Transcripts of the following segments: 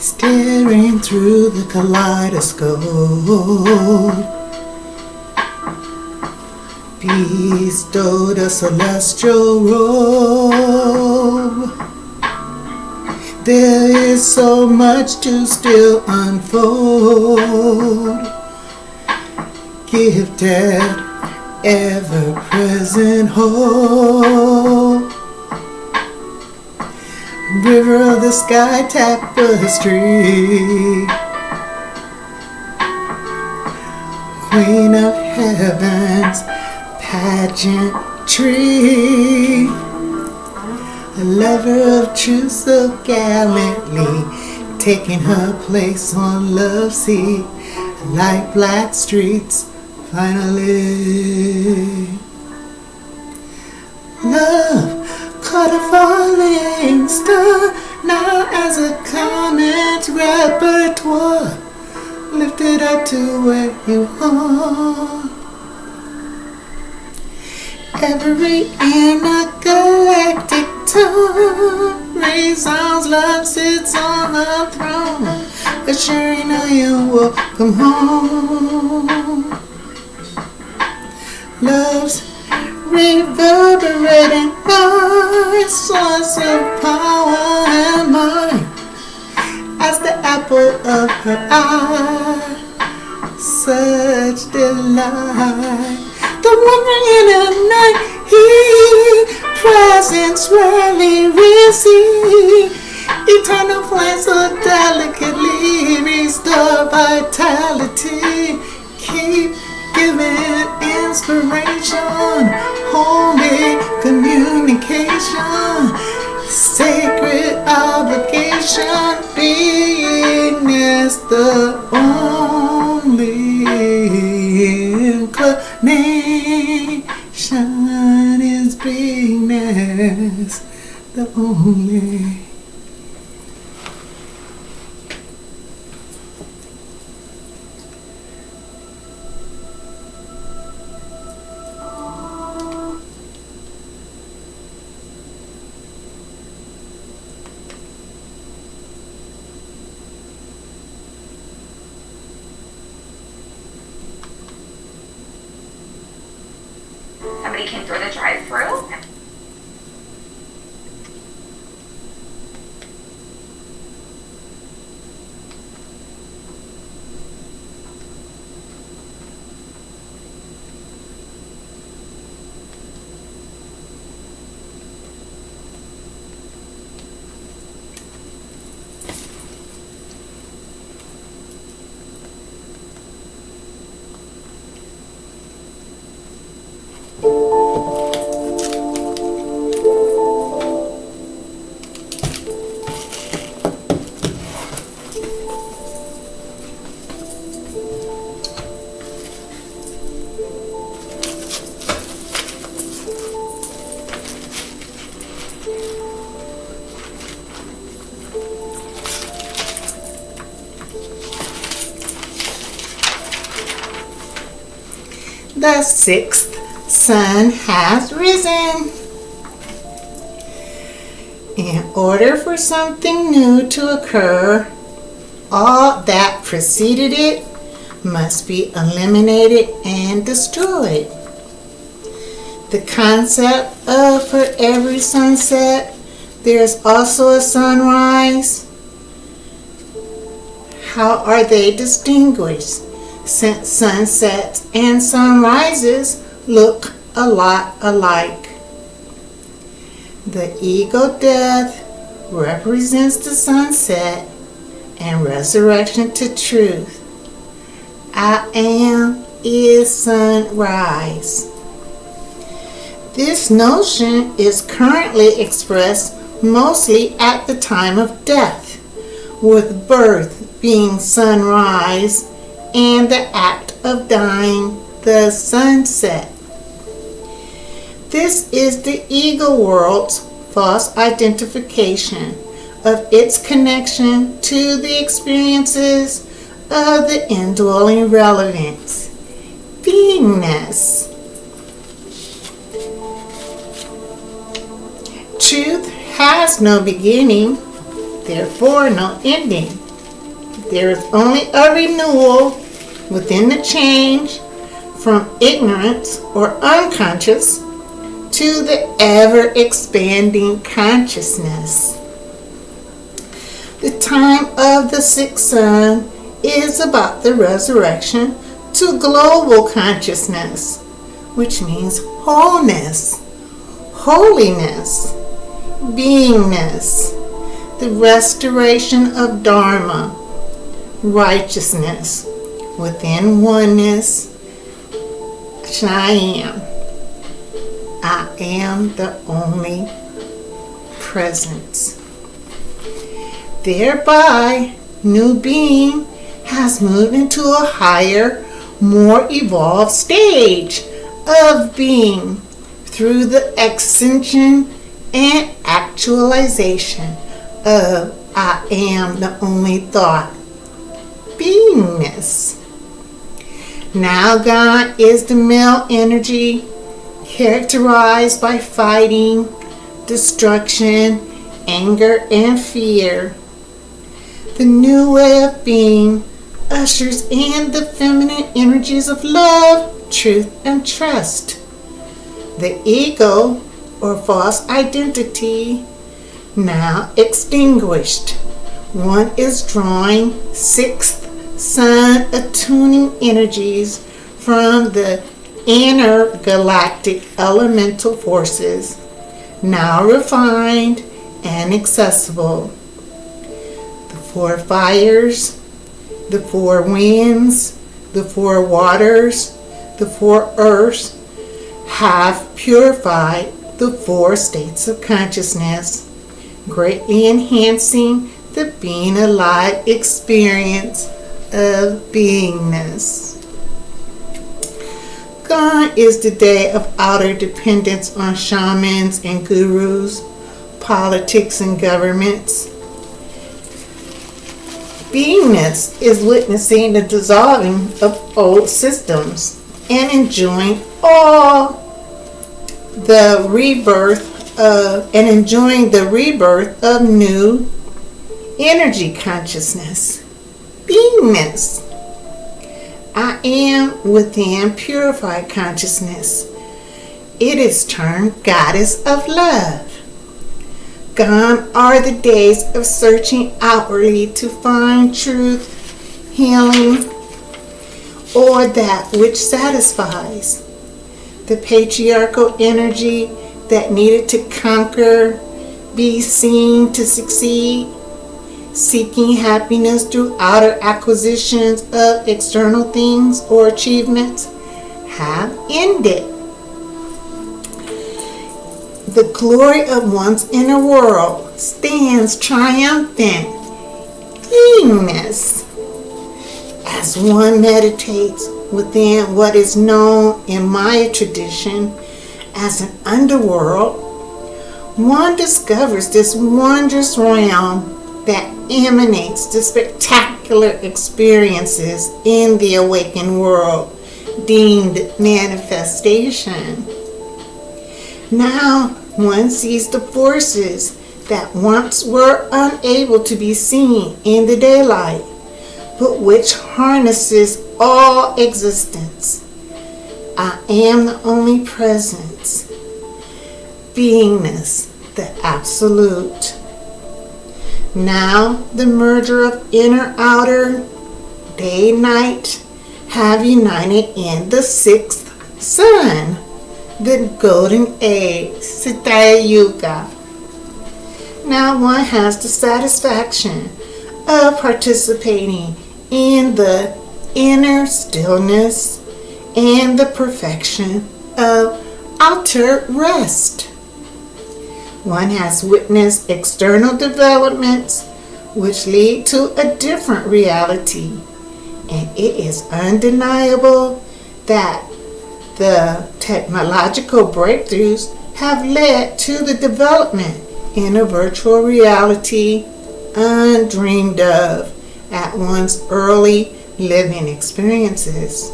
staring through the kaleidoscope. Bestowed a celestial robe. There is so much to still unfold. Gifted, ever-present hope. River of the sky tapestry. Queen of heaven's pageantry. A lover of truth so gallantly taking her place on love's sea, like black streets finally. Love caught a falling star, now as a comet's repertoire, lifted up to where you are. Every intergalactic tongue resounds, love sits on the throne, assuring I am welcome home. Love's reverberating light, source of power and might, as the apple of her eye, such delight. The wonder in a night, presence rarely receive. Eternal flame so delicately restore vitality. Keep giving inspiration, holy communication, sacred obligation. Beingness the only inclination is beingness the only. Somebody came through the drive-thru. The sixth sun has risen. In order for something new to occur, all that preceded it must be eliminated and destroyed. The concept of for every sunset, there's also a sunrise. How are they distinguished? Since sunsets and sunrises look a lot alike. The ego death represents the sunset and resurrection to truth. I am is sunrise. This notion is currently expressed mostly at the time of death, with birth being sunrise and the act of dying the sunset. This is the ego world's false identification of its connection to the experiences of the indwelling relevance, beingness. Truth has no beginning, therefore no ending. There is only a renewal within the change from ignorance or unconscious to the ever-expanding consciousness. The time of the sixth sun is about the resurrection to global consciousness, which means wholeness, holiness, beingness, the restoration of Dharma, righteousness, within oneness. I am the only presence. Thereby, new being has moved into a higher, more evolved stage of being through the extension and actualization of I am the only thought, beingness. Now God is the male energy characterized by fighting, destruction, anger, and fear. The new way of being ushers in the feminine energies of love, truth, and trust. The ego, or false identity, now extinguished. One is drawing sixth sun attuning energies from the inner galactic elemental forces, now refined and accessible. The four fires, the four winds, the four waters, the four earths have purified the four states of consciousness, greatly enhancing the being alive experience of beingness. Gone is the day of outer dependence on shamans and gurus, politics and governments. Beingness is witnessing the dissolving of old systems and enjoying the rebirth of new energy consciousness. Beingness. I am within purified consciousness. It is termed Goddess of Love. Gone are the days of searching outwardly to find truth, healing, or that which satisfies. The patriarchal energy that needed to conquer, be seen to succeed, seeking happiness through outer acquisitions of external things or achievements, have ended. The glory of one's inner world stands triumphant, beingness. As one meditates within what is known in Maya tradition as an underworld, one discovers this wondrous realm that emanates the spectacular experiences in the awakened world, deemed manifestation. Now one sees the forces that once were unable to be seen in the daylight, but which harnesses all existence. I am the only presence, beingness, the absolute. Now the merger of inner outer, day night, have united in the sixth sun, the golden age, Satya Yuga. Now one has the satisfaction of participating in the inner stillness and the perfection of outer rest. One has witnessed external developments which lead to a different reality, and it is undeniable that the technological breakthroughs have led to the development in a virtual reality undreamed of at one's early living experiences.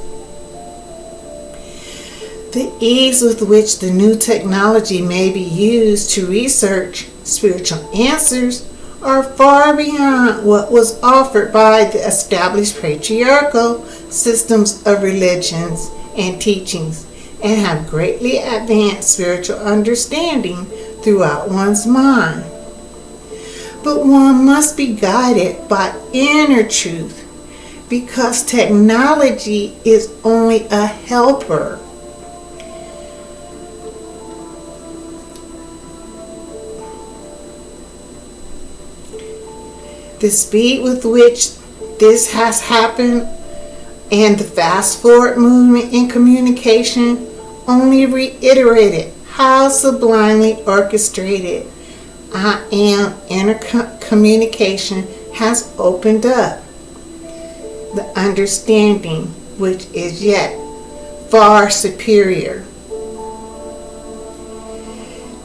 The ease with which the new technology may be used to research spiritual answers are far beyond what was offered by the established patriarchal systems of religions and teachings, and have greatly advanced spiritual understanding throughout one's mind. But one must be guided by inner truth, because technology is only a helper. The speed with which this has happened and the fast forward movement in communication only reiterated how sublimely orchestrated I am intercommunication has opened up the understanding, which is yet far superior.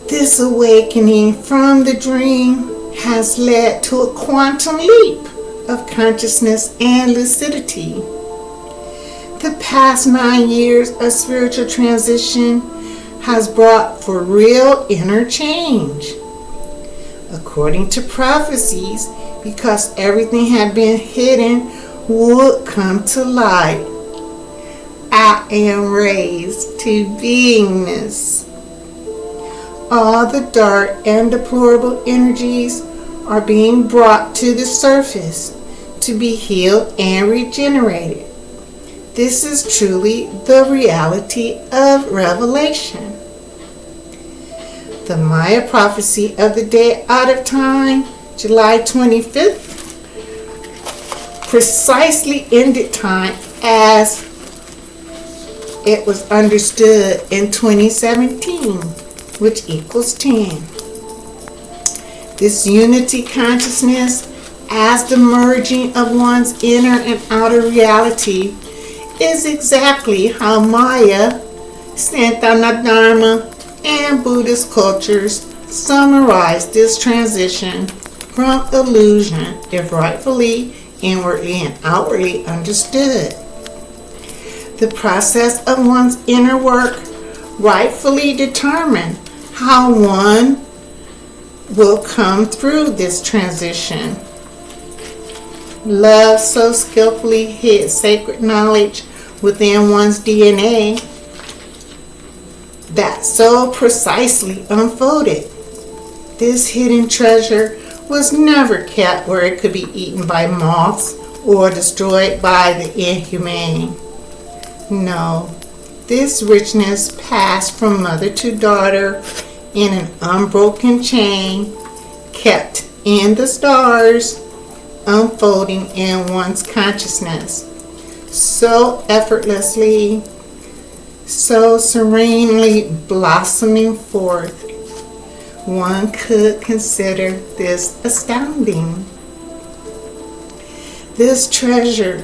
This awakening from the dream has led to a quantum leap of consciousness and lucidity. The past 9 years of spiritual transition has brought for real inner change. According to prophecies, because everything had been hidden would come to light, I am raised to beingness. All the dark and deplorable energies are being brought to the surface to be healed and regenerated. This is truly the reality of revelation. The Maya prophecy of the day out of time, July 25th, precisely ended time as it was understood in 2017, which equals 10. This unity consciousness, as the merging of one's inner and outer reality, is exactly how Maya, Santana Dharma, and Buddhist cultures summarize this transition from illusion, if rightfully, inwardly, and outwardly understood. The process of one's inner work rightfully determine how one will come through this transition. Love so skillfully hid sacred knowledge within one's DNA that so precisely unfolded. This hidden treasure was never kept where it could be eaten by moths or destroyed by the inhumane. No, this richness passed from mother to daughter in an unbroken chain, kept in the stars, unfolding in one's consciousness, so effortlessly, so serenely blossoming forth. One could consider this astounding. This treasure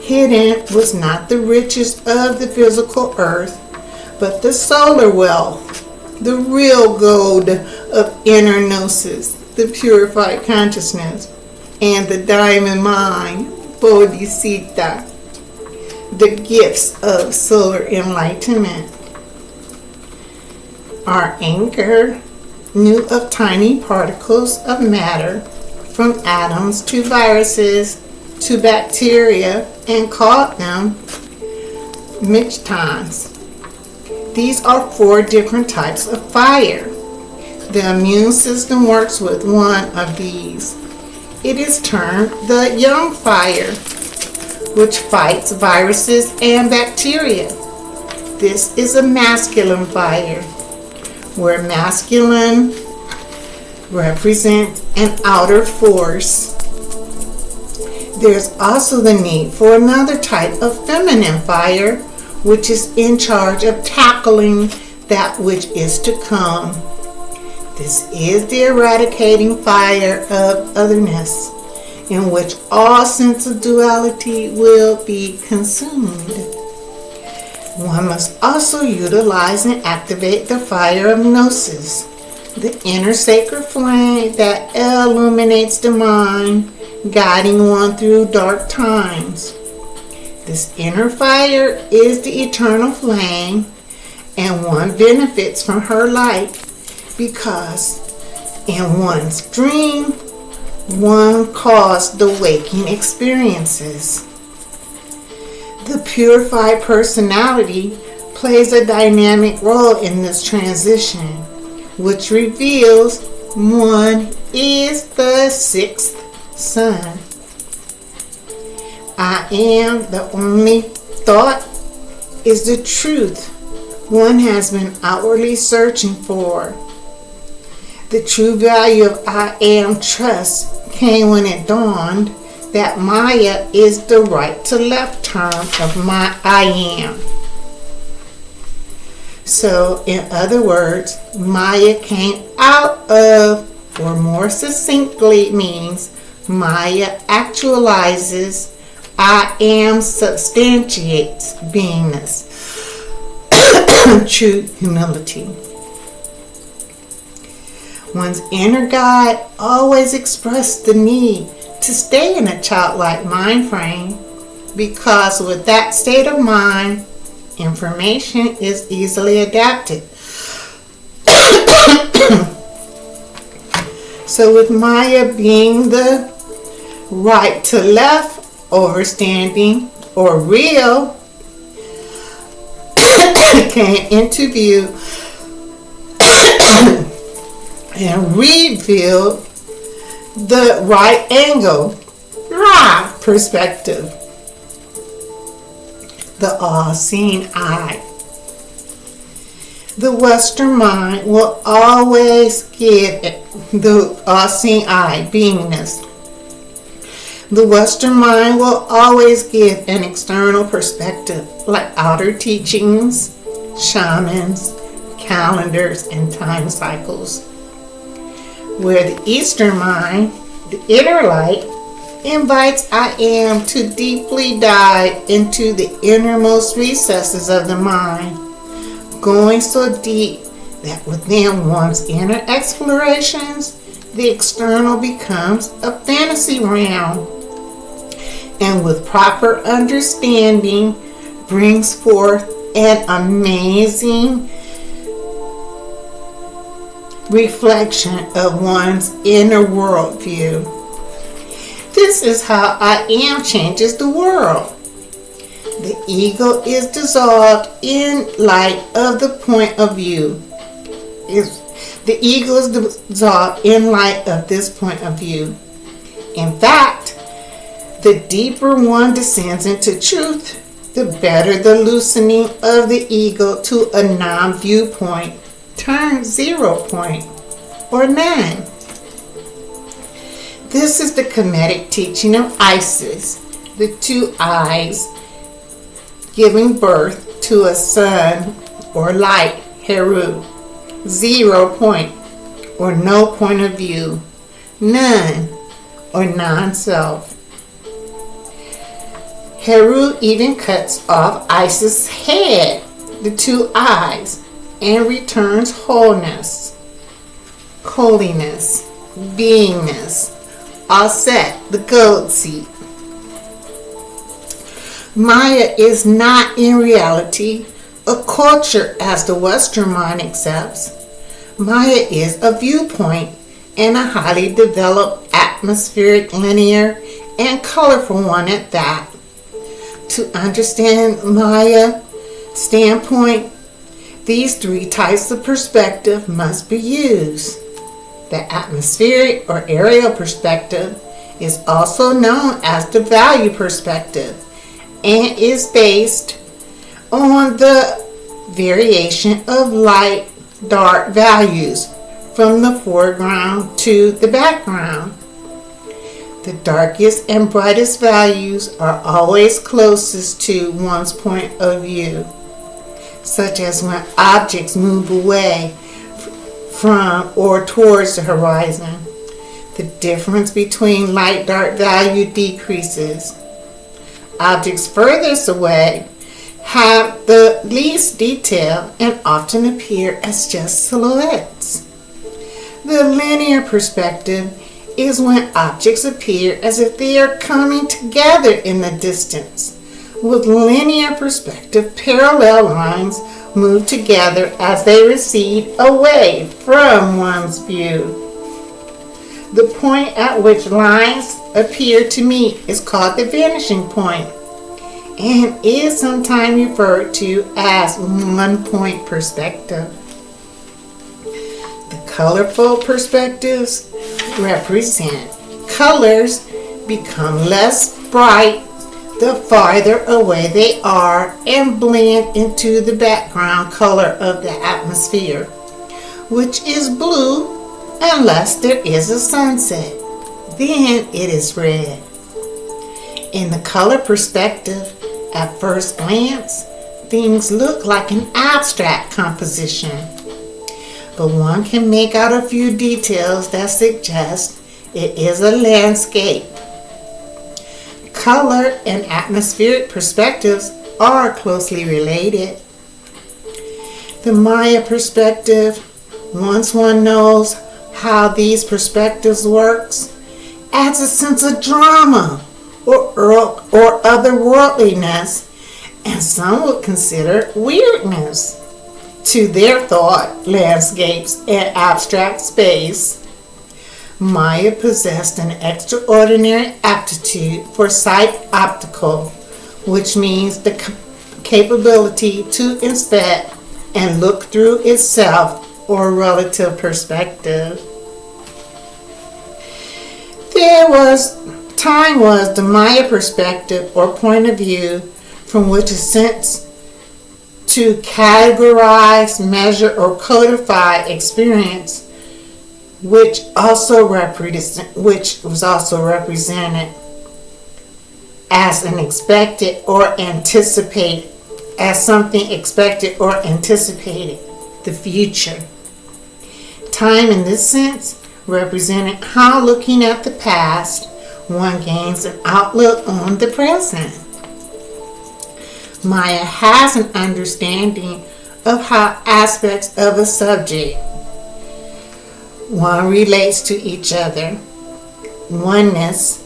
hidden was not the riches of the physical earth, but the solar wealth, the real gold of inner gnosis, the purified consciousness, and the diamond mind, Bodhisattva, the gifts of solar enlightenment. Our anchor knew of tiny particles of matter, from atoms to viruses to bacteria, and called them Michtans. These are 4 different types of fire. The immune system works with one of these. It is termed the young fire, which fights viruses and bacteria. This is a masculine fire, where masculine represents an outer force. There's also the need for another type of feminine fire, which is in charge of tackling that which is to come. This is the eradicating fire of otherness, in which all sense of duality will be consumed. One must also utilize and activate the fire of gnosis, the inner sacred flame that illuminates the mind, guiding one through dark times. This inner fire is the eternal flame, and one benefits from her light because in one's dream, one calls the waking experiences. The purified personality plays a dynamic role in this transition, which reveals one is the sixth sun. I am the only thought is the truth one has been outwardly searching for. The true value of I am trust came when it dawned that Maya is the right to left term of my I am. So, in other words, Maya came out of, or more succinctly means, Maya actualizes, I am substantiates beingness, true humility. One's inner guide always expressed the need to stay in a childlike mind frame, because with that state of mind, information is easily adapted. So with Maya being the right to left, overstanding, or real, came into view and revealed the right angle, perspective, the all-seeing eye. The Western mind will always give the all-seeing eye, beingness. The Western mind will always give an external perspective, like outer teachings, shamans, calendars, and time cycles. Where the Eastern mind, the inner light, invites I am to deeply dive into the innermost recesses of the mind, going so deep that within one's inner explorations, the external becomes a fantasy realm, and with proper understanding brings forth an amazing reflection of one's inner worldview. This is how I am changes the world. The ego is dissolved in light of the point of view. The ego is dissolved in light of this point of view. In fact, the deeper one descends into truth, the better the loosening of the ego to a non-viewpoint turns 0 point or none. This is the Kemetic teaching of Isis, the two eyes, giving birth to a sun or light, Heru, 0 point or no point of view, none or non-self. Heru even cuts off Isis' head, the two eyes, and returns wholeness, holiness, beingness, Aset, the gold seed. Maya is not in reality a culture as the Western mind accepts. Maya is a viewpoint and a highly developed atmospheric, linear, and colorful one at that. To understand Maya standpoint, these 3 types of perspective must be used. The atmospheric or aerial perspective is also known as the value perspective and is based on the variation of light, dark values from the foreground to the background. The darkest and brightest values are always closest to one's point of view, such as when objects move away from or towards the horizon. The difference between light-dark value decreases. Objects furthest away have the least detail and often appear as just silhouettes. The linear perspective is when objects appear as if they are coming together in the distance. With linear perspective, parallel lines move together as they recede away from one's view. The point at which lines appear to meet is called the vanishing point and is sometimes referred to as one-point perspective. The colorful perspectives represent colors become less bright the farther away they are and blend into the background color of the atmosphere, which is blue unless there is a sunset. Then it is red. In the color perspective, at first glance, things look like an abstract composition, but one can make out a few details that suggest it is a landscape. Color and atmospheric perspectives are closely related. The Maya perspective, once one knows how these perspectives works, adds a sense of drama or otherworldliness, and some would consider weirdness to their thought landscapes and abstract space. Maya possessed an extraordinary aptitude for sight optical, which means the capability to inspect and look through itself or relative perspective. Time was the Maya perspective or point of view from which a sense to categorize, measure, or codify experience, which was also represented as something expected or anticipated, the future. Time in this sense represented how, looking at the past, one gains an outlook on the present. Maya has an understanding of how aspects of a subject one relates to each other. Oneness,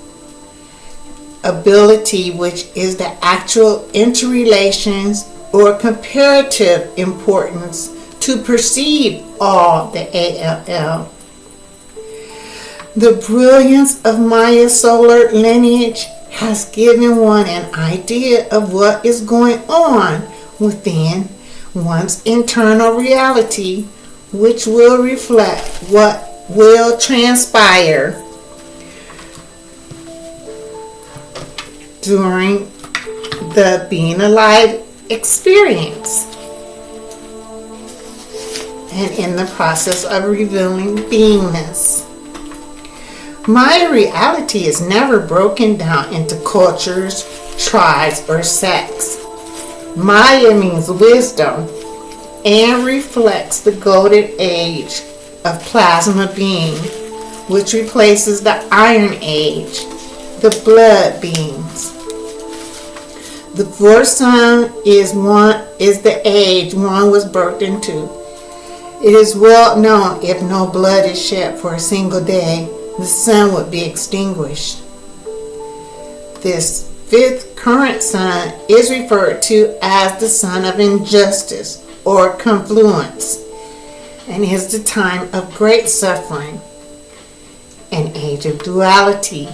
ability, which is the actual interrelations or comparative importance to perceive all the ALL. The brilliance of Maya's solar lineage has given one an idea of what is going on within one's internal reality, which will reflect what will transpire during the being alive experience and in the process of revealing beingness. Maya reality is never broken down into cultures, tribes, or sects. Maya means wisdom and reflects the golden age of plasma being, which replaces the iron age, the blood beings. The fourth sun is the age one was birthed into. It is well known if no blood is shed for a single day, the sun would be extinguished. This fifth current sun is referred to as the sun of injustice or confluence, and is the time of great suffering, an age of duality,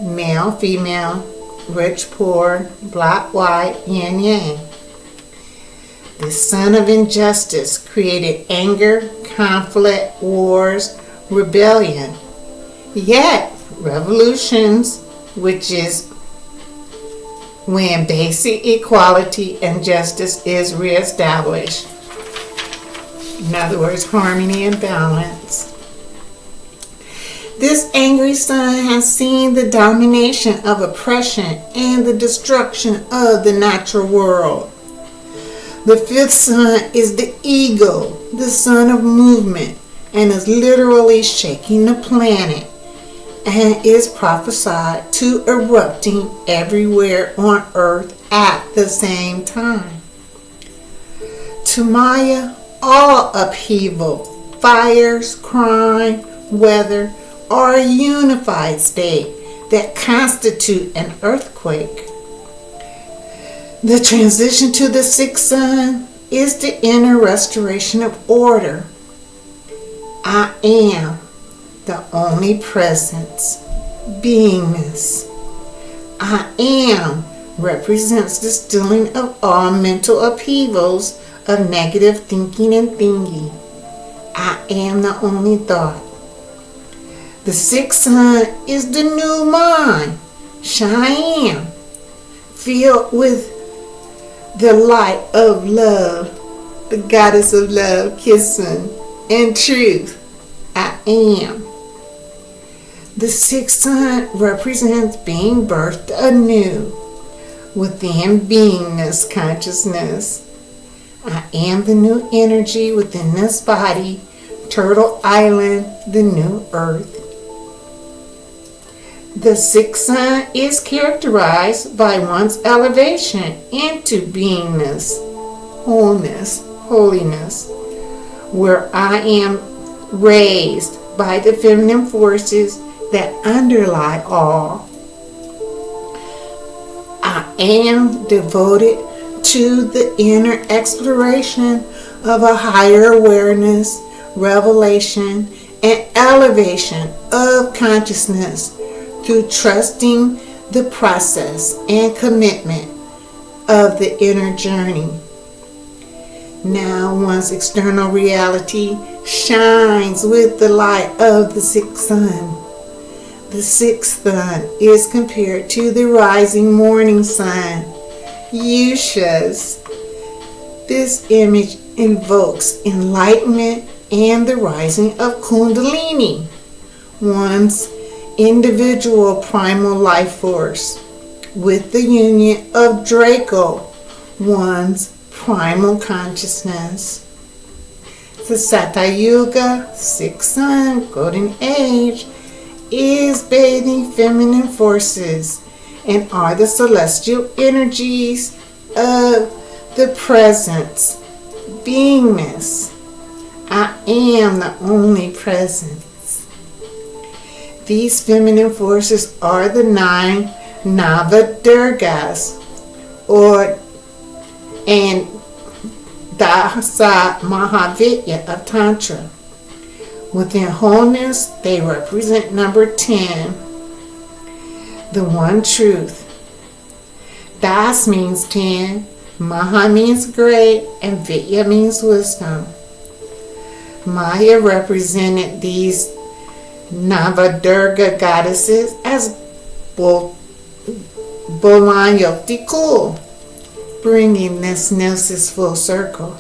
male, female, rich, poor, black, white, yin, yang. The sun of injustice created anger, conflict, wars, rebellion. Yet, revolutions, which is when basic equality and justice is reestablished. In other words, harmony and balance. This angry sun has seen the domination of oppression and the destruction of the natural world. The fifth sun is the ego, the sun of movement, and is literally shaking the planet, and is prophesied to erupting everywhere on earth at the same time. To Maya, all upheaval, fires, crime, weather, are a unified state that constitute an earthquake. The transition to the sixth sun is the inner restoration of order. I am the only presence, beingness. I am represents the stilling of all mental upheavals of negative thinking and thinking. I am the only thought. The sixth sun is the new mind, Cheyenne, filled with the light of love, the goddess of love, kissing, and truth. I am. The sixth sun represents being birthed anew within beingness consciousness. I am the new energy within this body, Turtle Island, the new earth. The sixth sun is characterized by one's elevation into beingness, wholeness, holiness, where I am raised by the feminine forces that underlie all. I am devoted to the inner exploration of a higher awareness, revelation, and elevation of consciousness through trusting the process and commitment of the inner journey. Now one's external reality shines with the light of the sixth sun. The sixth sun is compared to the rising morning sun, Ushas. This image invokes enlightenment and the rising of Kundalini, one's individual primal life force, with the union of Draco, one's primal consciousness. The Satyuga, sixth sun, golden age, is bathing feminine forces and are the celestial energies of the presence, beingness. I am the only presence. These feminine forces are the 9 Navadurgas, and Dasa Mahavidya of Tantra. Within wholeness, they represent number 10, the one truth. Das means 10, Maha means great, and Vidya means wisdom. Maya represented these Navadurga goddesses as Bolayoktikul, bringing this gnosis full circle,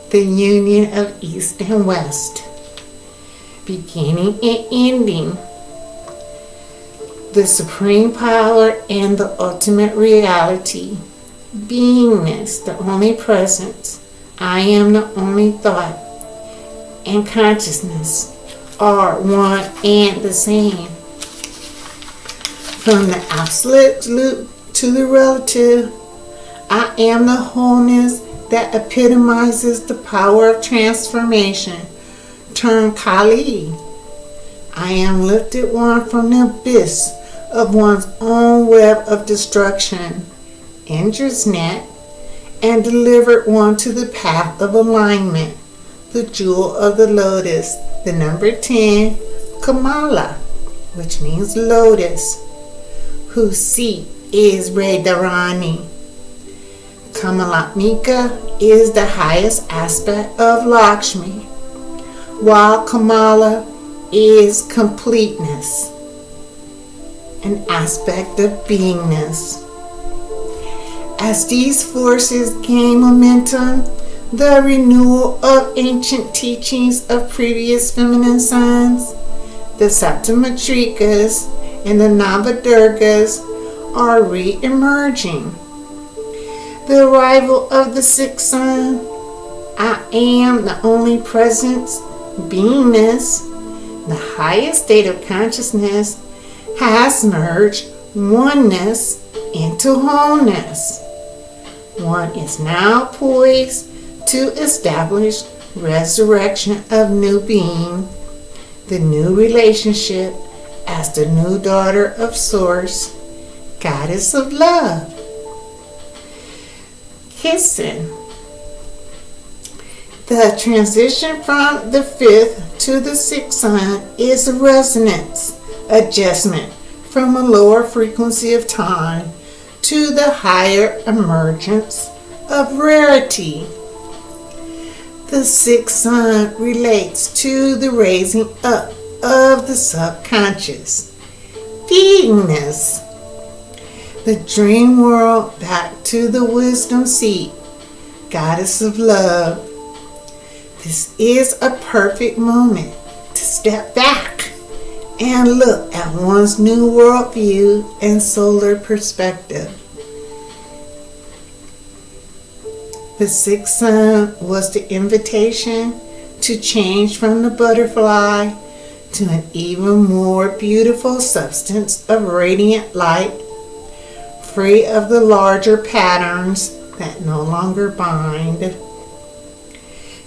the union of East and West, beginning and ending, the supreme power and the ultimate reality, beingness, the only presence, I am the only thought, and consciousness are one and the same. From the absolute to the relative, I am the wholeness that epitomizes the power of transformation. Turn Kali. I am lifted one from the abyss of one's own web of destruction, Indra's net, and delivered one to the path of alignment, the jewel of the lotus, the number 10, Kamala, which means lotus, whose seat is Radharani. Kamalatmika is the highest aspect of Lakshmi, while Kamala is completeness, an aspect of beingness. As these forces gain momentum, the renewal of ancient teachings of previous feminine signs, the Saptamatrikas and the Navadurgas, are re-emerging. The arrival of the sixth sun, I am the only presence, beingness, the highest state of consciousness, has merged oneness into wholeness. One is now poised to establish resurrection of new being, the new relationship as the new daughter of Source, goddess of love. Kissing. The transition from the 5th to the sixth sign is a resonance adjustment from a lower frequency of time to the higher emergence of rarity. The sixth sign relates to the raising up of the subconscious beingness, the dream world back to the wisdom seat, goddess of love. This is a perfect moment to step back and look at one's new worldview and solar perspective. The sixth sign was the invitation to change from the butterfly to an even more beautiful substance of radiant light, free of the larger patterns that no longer bind.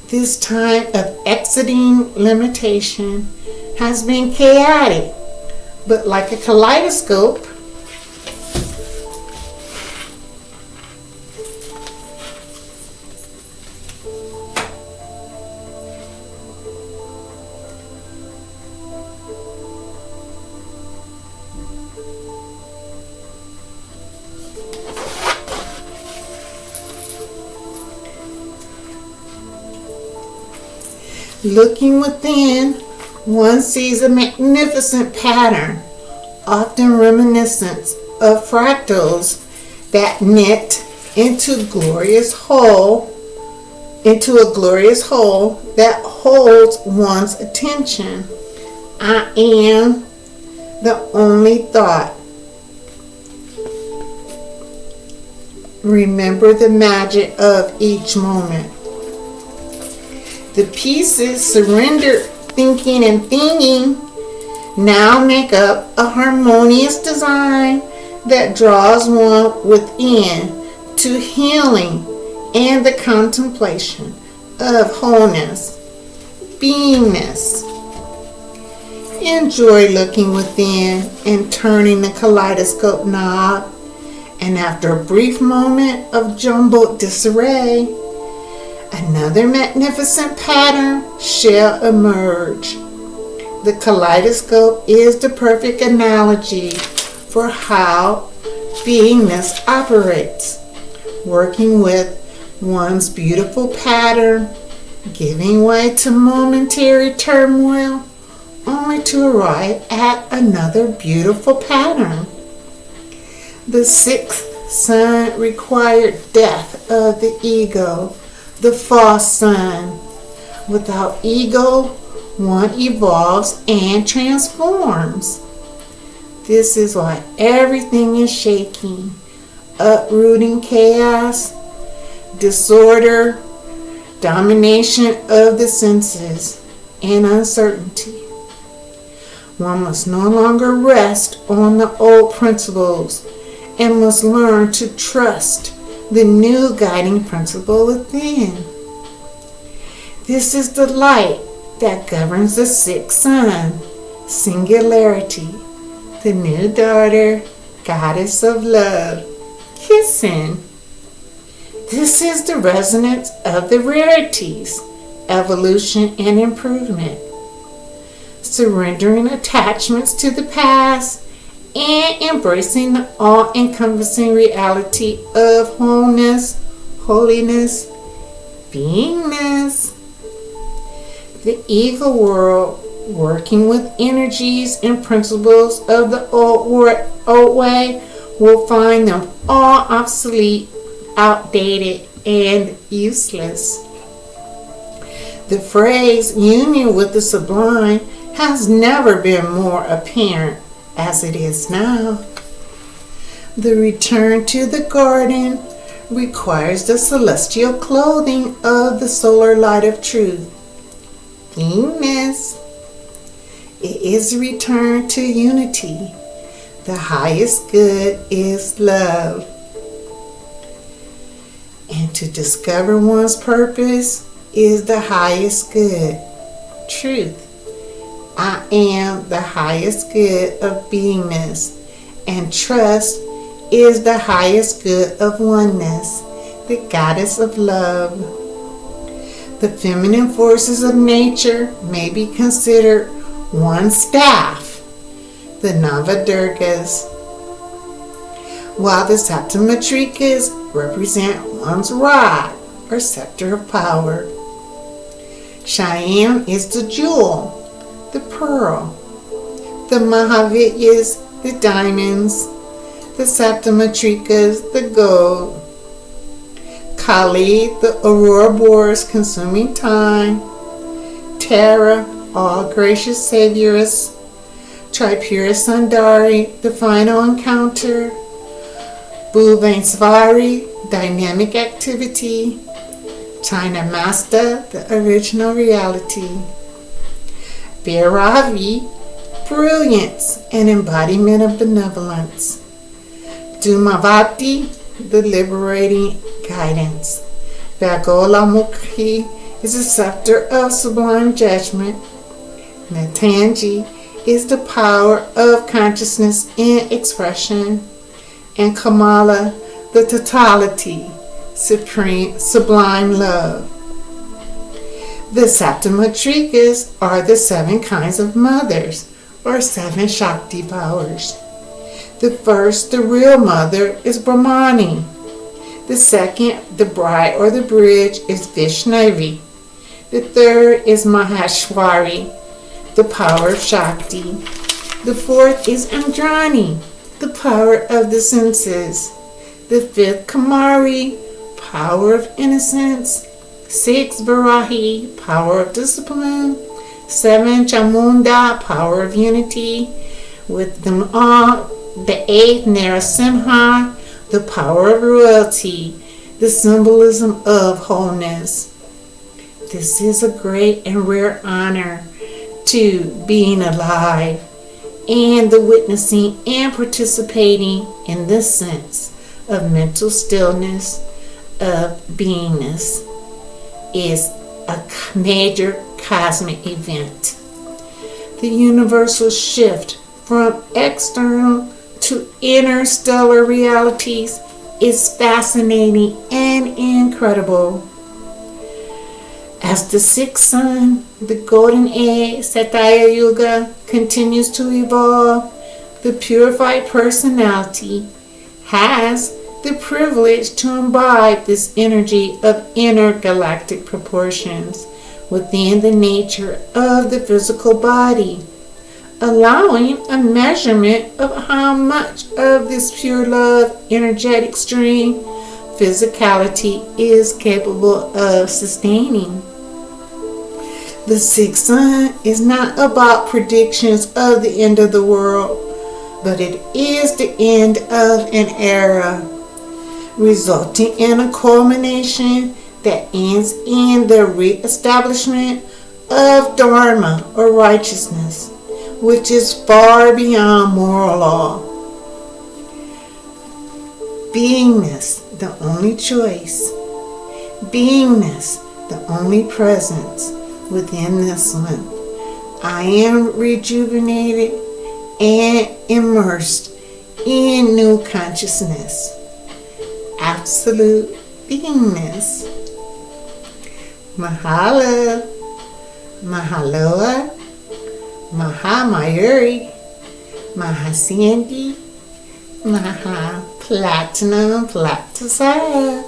This time of exiting limitation has been chaotic, but like a kaleidoscope, looking within, one sees a magnificent pattern, often reminiscent of fractals that knit into a glorious whole that holds one's attention. I am the only thought. Remember the magic of each moment. The pieces surrendered thinking and thinking now make up a harmonious design that draws one within to healing and the contemplation of wholeness, beingness. Enjoy looking within and turning the kaleidoscope knob, and after a brief moment of jumbled disarray, another magnificent pattern shall emerge. The kaleidoscope is the perfect analogy for how beingness operates, working with one's beautiful pattern, giving way to momentary turmoil, only to arrive at another beautiful pattern. The sixth sign required death of the ego, the false sign. Without ego, one evolves and transforms. This is why everything is shaking, uprooting chaos, disorder, domination of the senses, and uncertainty. One must no longer rest on the old principles and must learn to trust the new guiding principle within. This is the light that governs the sixth sign, singularity, the new daughter, goddess of love, kissing. This is the resonance of the rarities, evolution and improvement, surrendering attachments to the past and embracing the all-encompassing reality of wholeness, holiness, beingness. The ego world, working with energies and principles of the old way, will find them all obsolete, outdated, and useless. The phrase union with the sublime has never been more apparent as it is now. The return to the garden requires the celestial clothing of the solar light of truth. Beingness. It is a return to unity. The highest good is love. And to discover one's purpose is the highest good, truth. I am the highest good of beingness, and trust is the highest good of oneness, the goddess of love. The The feminine forces of nature may be considered one staff, the Navadurgas, while the Saptamatrikas represent one's rod or scepter of power. Cheyenne is the jewel, the pearl. The Mahavidyas, the diamonds. The Saptamatrikas, the gold. Kali, the Ouroboros consuming time. Tara, all gracious savioress. Tripura Sundari, the final encounter. Bhuvaneswari, dynamic activity. Chinamasta, the original reality. Bhairavi, brilliance and embodiment of benevolence. Dhumavati, the liberating guidance. Vagolamukhi is a scepter of sublime judgment. Natanji is the power of consciousness in expression. And Kamala, the totality, sublime love. The Saptamatrikas are the 7 kinds of mothers, or 7 Shakti powers. The first, the real mother, is Brahmani. The second, the bride or the bridge, is Vaishnavi. The third is Maheshwari, the power of Shakti. The fourth is Andrani, the power of the senses. The fifth, Kamari, power of innocence. 6, Varahi, power of discipline. 7, Chamunda, power of unity. With them all, the 8th, Narasimha, the power of royalty, the symbolism of wholeness. This is a great and rare honor to being alive, and the witnessing and participating in this sense of mental stillness, of beingness, is a major cosmic event. The universal shift from external to interstellar realities is fascinating and incredible. As the 6th sun, the golden age, Satya Yuga, continues to evolve, the purified personality has the privilege to imbibe this energy of intergalactic proportions within the nature of the physical body, allowing a measurement of how much of this pure love energetic stream physicality is capable of sustaining. The 6th sun is not about predictions of the end of the world, but it is the end of an era, resulting in a culmination that ends in the re-establishment of Dharma or righteousness, which is far beyond moral law. Beingness, the only choice. Beingness, the only presence within this one. I am rejuvenated and immersed in new consciousness. Absolute beingness. Mahala, Mahaloa, Mahamayuri, Mahasandi, Maha Platinum Platisara.